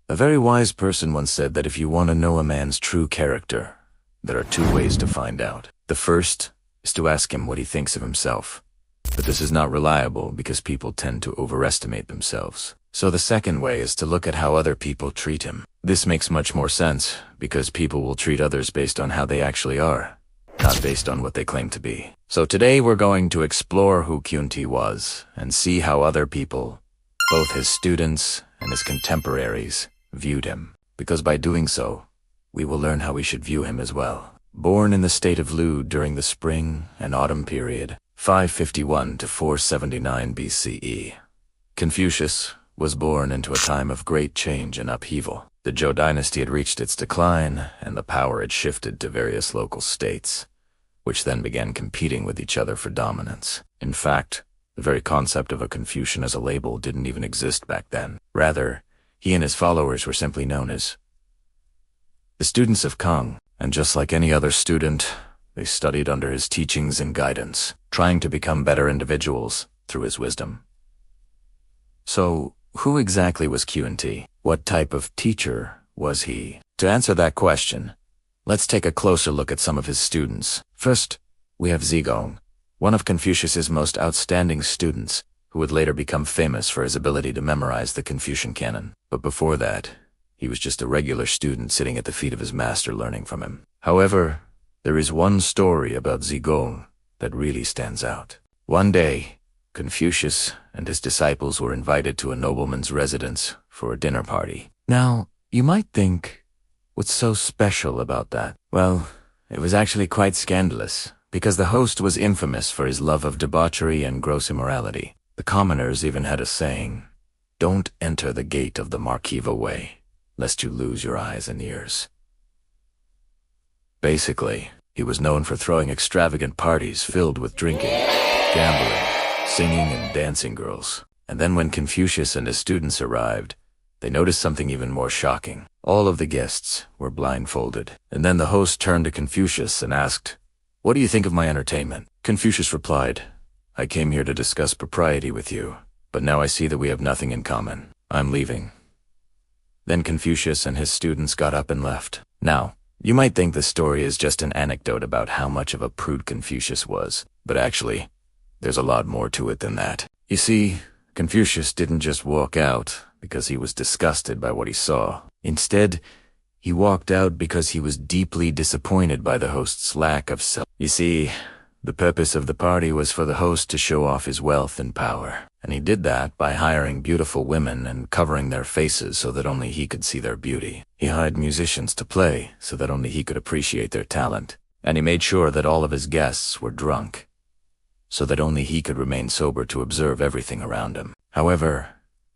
A very wise person once said that if you want to know a man's true character, there are two ways to find out. The first is to ask him what he thinks of himself. But this is not reliable because people tend to overestimate themselves. So the second way is to look at how other people treat him. This makes much more sense because people will treat others based on how they actually are, not based on what they claim to be. So today we're going to explore who Kyunti was and see how other people, both his students and his contemporaries, viewed him. Because by doing so, we will learn how we should view him as well. Born in the state of Lu during the spring and autumn period, 551 to 479 BCE, Confucius was born into a time of great change and upheaval. The Zhou dynasty had reached its decline, and the power had shifted to various local states, which then began competing with each other for dominance. In fact, the very concept of a Confucian as a label didn't even exist back then. Rather, he and his followers were simply known as the students of Kang, and just like any other student, they studied under his teachings and guidance, trying to become better individuals through his wisdom. So, who exactly was Kyunti? What type of teacher was he? To answer that question, let's take a closer look at some of his students. First, we have Zigong, one of Confucius's most outstanding students, who would later become famous for his ability to memorize the Confucian canon. But before that, he was just a regular student sitting at the feet of his master learning from him. However, there is one story about Zigong that really stands out. One day, Confucius and his disciples were invited to a nobleman's residence for a dinner party. Now, you might think, what's so special about that? Well, it was actually quite scandalous, because the host was infamous for his love of debauchery and gross immorality. The commoners even had a saying, "Don't enter the gate of the Markiva way, lest you lose your eyes and ears." Basically, he was known for throwing extravagant parties filled with drinking, gambling, singing, and dancing girls. And then when Confucius and his students arrived, they noticed something even more shocking. All of the guests were blindfolded. And then the host turned to Confucius and asked, "What do you think of my entertainment?" Confucius replied, "I came here to discuss propriety with you, but now I see that we have nothing in common. I'm leaving." Then Confucius and his students got up and left. Now, you might think this story is just an anecdote about how much of a prude Confucius was, but actually, there's a lot more to it than that. You see, Confucius didn't just walk out because he was disgusted by what he saw. Instead, he walked out because he was deeply disappointed by the host's lack of self. You see, the purpose of the party was for the host to show off his wealth and power, and he did that by hiring beautiful women and covering their faces so that only he could see their beauty. He hired musicians to play so that only he could appreciate their talent, and he made sure that all of his guests were drunk, so that only he could remain sober to observe everything around him. However,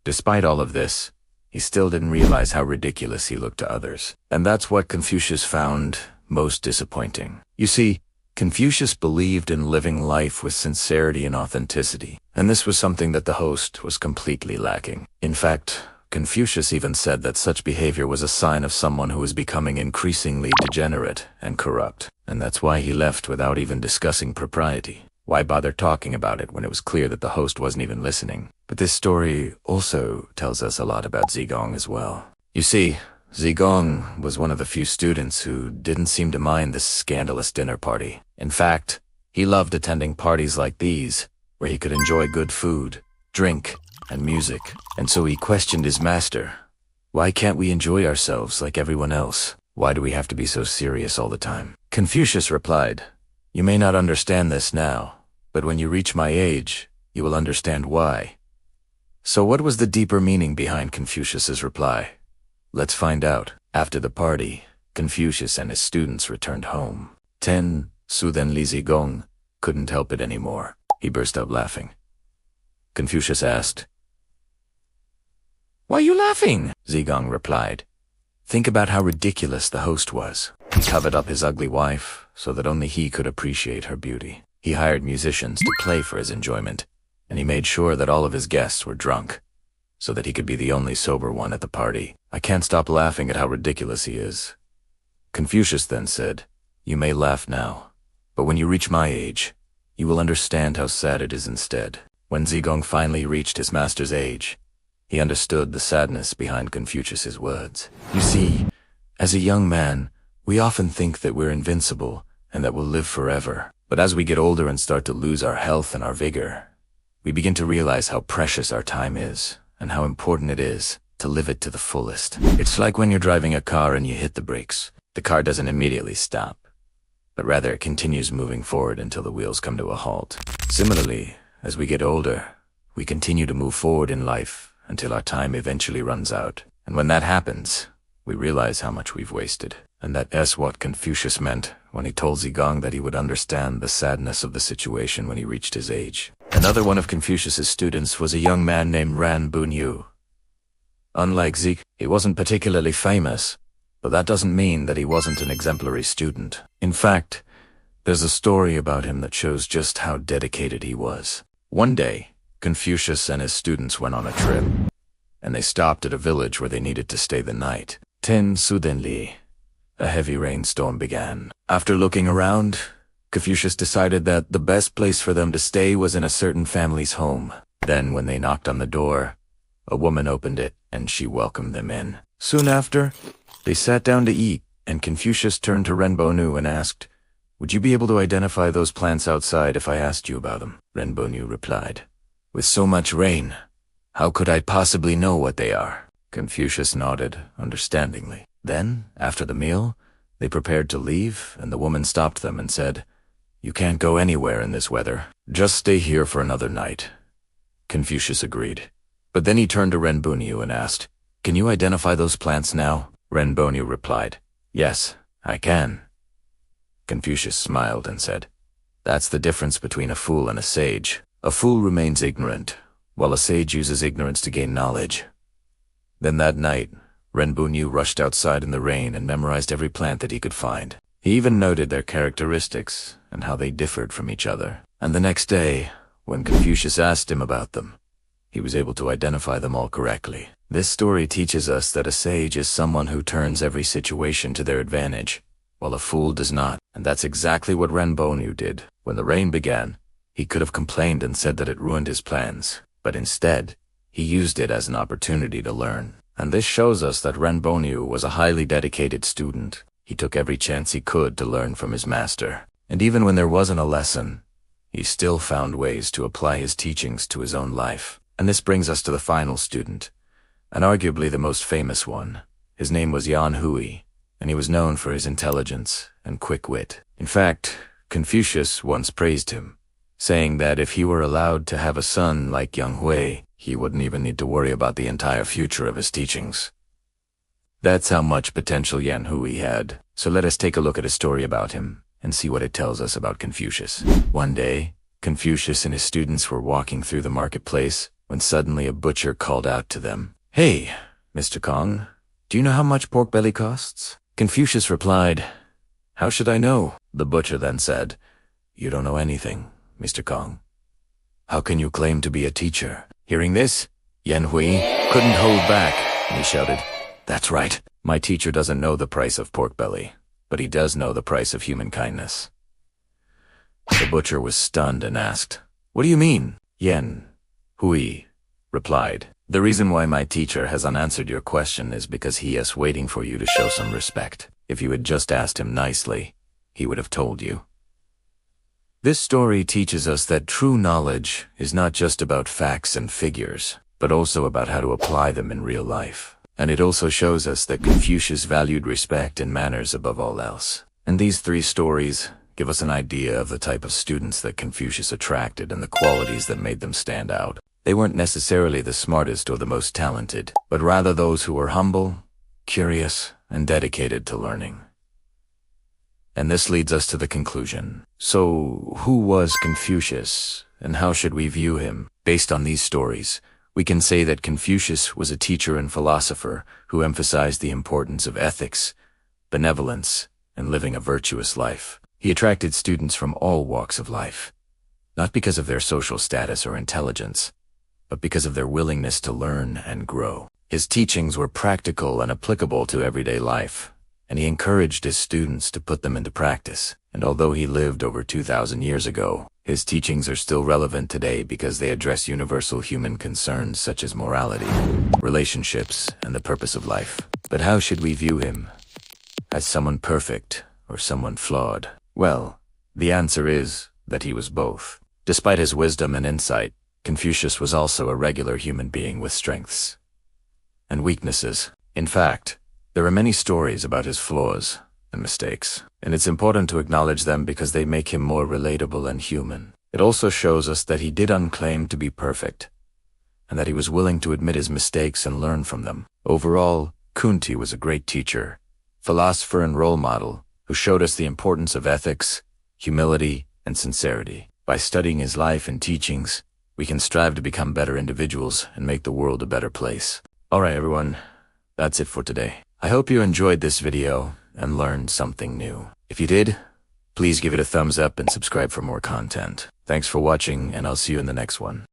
despite all of this, he still didn't realize how ridiculous he looked to others. And that's what Confucius found most disappointing. You see, Confucius believed in living life with sincerity and authenticity, and this was something that the host was completely lacking. In fact, Confucius even said that such behavior was a sign of someone who was becoming increasingly degenerate and corrupt, and that's why he left without even discussing propriety. Why bother talking about it when it was clear that the host wasn't even listening? But this story also tells us a lot about Zigong as well. You see, Zigong was one of the few students who didn't seem to mind this scandalous dinner party. In fact, he loved attending parties like these, where he could enjoy good food, drink, and music. And so he questioned his master, "Why can't we enjoy ourselves like everyone else? Why do we have to be so serious all the time?" Confucius replied, "You may not understand this now, but when you reach my age, you will understand why." So what was the deeper meaning behind Confucius's reply? Let's find out. After the party, Confucius and his students returned home. Su then Li Zigong couldn't help it anymore. He burst out laughing. Confucius asked, "Why are you laughing?" Zigong replied, "Think about how ridiculous the host was. He covered up his ugly wife so that only he could appreciate her beauty. He hired musicians to play for his enjoyment, and he made sure that all of his guests were drunk, so that he could be the only sober one at the party. I can't stop laughing at how ridiculous he is." Confucius then said, "You may laugh now, but when you reach my age, you will understand how sad it is instead." When Zigong finally reached his master's age, He understood the sadness behind Confucius's words. You see, as a young man, we often think that we're invincible and that we'll live forever. But as we get older and start to lose our health and our vigor, we begin to realize how precious our time is and how important it is to live it to the fullest. It's like when you're driving a car and you hit the brakes. The car doesn't immediately stop, but rather it continues moving forward until the wheels come to a halt. Similarly, as we get older, we continue to move forward in life until our time eventually runs out. And when that happens, we realize how much we've wasted. And that's what Confucius meant when he told Zigong that he would understand the sadness of the situation when he reached his age. Another one of Confucius's students was a young man named Ran Bunyu. Unlike Zeke, he wasn't particularly famous, but that doesn't mean that he wasn't an exemplary student. In fact, there's a story about him that shows just how dedicated he was. One day, Confucius and his students went on a trip, and they stopped at a village where they needed to stay the night. Suddenly, a heavy rainstorm began. After looking around, Confucius decided that the best place for them to stay was in a certain family's home. Then, when they knocked on the door, a woman opened it, and she welcomed them in. Soon after, they sat down to eat, and Confucius turned to Renbonu and asked, "Would you be able to identify those plants outside if I asked you about them?" Renbonu replied, "With so much rain, how could I possibly know what they are?" Confucius nodded understandingly. Then, after the meal, they prepared to leave, and the woman stopped them and said, "You can't go anywhere in this weather. Just stay here for another night." Confucius agreed. But then he turned to Renbonu and asked, "Can you identify those plants now?" Renbonu replied, "Yes, I can." Confucius smiled and said, "That's the difference between a fool and a sage. A fool remains ignorant, while a sage uses ignorance to gain knowledge." Then that night, Renbonu rushed outside in the rain and memorized every plant that he could find. He even noted their characteristics and how they differed from each other. And the next day, when Confucius asked him about them, he was able to identify them all correctly. This story teaches us that a sage is someone who turns every situation to their advantage, while a fool does not. And that's exactly what Renbonu did. When the rain began, he could have complained and said that it ruined his plans, but instead, he used it as an opportunity to learn. And this shows us that Renbonu was a highly dedicated student. He took every chance he could to learn from his master. And even when there wasn't a lesson, he still found ways to apply his teachings to his own life. And this brings us to the final student, and arguably the most famous one. His name was Yan Hui, and he was known for his intelligence and quick wit. In fact, Confucius once praised him, saying that if he were allowed to have a son like Yang Hui, he wouldn't even need to worry about the entire future of his teachings. That's how much potential Yan Hui had. So let us take a look at a story about him and see what it tells us about Confucius. One day, Confucius and his students were walking through the marketplace when suddenly a butcher called out to them, "Hey, Mr. Kong, do you know how much pork belly costs?" Confucius replied, "How should I know?" The butcher then said, "You don't know anything, Mr. Kong. How can you claim to be a teacher?" Hearing this, Yan Hui couldn't hold back, and he shouted, "That's right. My teacher doesn't know the price of pork belly, but he does know the price of human kindness." The butcher was stunned and asked, "What do you mean?" Yan Hui replied, "The reason why my teacher has unanswered your question is because he is waiting for you to show some respect. If you had just asked him nicely, he would have told you." This story teaches us that true knowledge is not just about facts and figures, but also about how to apply them in real life. And it also shows us that Confucius valued respect and manners above all else. And these three stories give us an idea of the type of students that Confucius attracted and the qualities that made them stand out. They weren't necessarily the smartest or the most talented, but rather those who were humble, curious, and dedicated to learning. And this leads us to the conclusion. So, who was Confucius, and how should we view him? Based on these stories, we can say that Confucius was a teacher and philosopher who emphasized the importance of ethics, benevolence, and living a virtuous life. He attracted students from all walks of life, not because of their social status or intelligence, but because of their willingness to learn and grow. His teachings were practical and applicable to everyday life, and he encouraged his students to put them into practice. And although he lived over 2,000 years ago, His teachings are still relevant today because they address universal human concerns such as morality, relationships, and the purpose of life. But how should we view him? As someone perfect or someone flawed? Well, the answer is that he was both. Despite his wisdom and insight, Confucius was also a regular human being with strengths and weaknesses. In fact, there are many stories about his flaws and mistakes, and it's important to acknowledge them because they make him more relatable and human. It also shows us that he did unclaim to be perfect, and that he was willing to admit his mistakes and learn from them. Overall, Kunti was a great teacher, philosopher and role model who showed us the importance of ethics, humility, and sincerity. By studying his life and teachings, we can strive to become better individuals and make the world a better place. Alright everyone, that's it for today. I hope you enjoyed this video and learned something new. If you did, please give it a thumbs up and subscribe for more content. Thanks for watching, and I'll see you in the next one.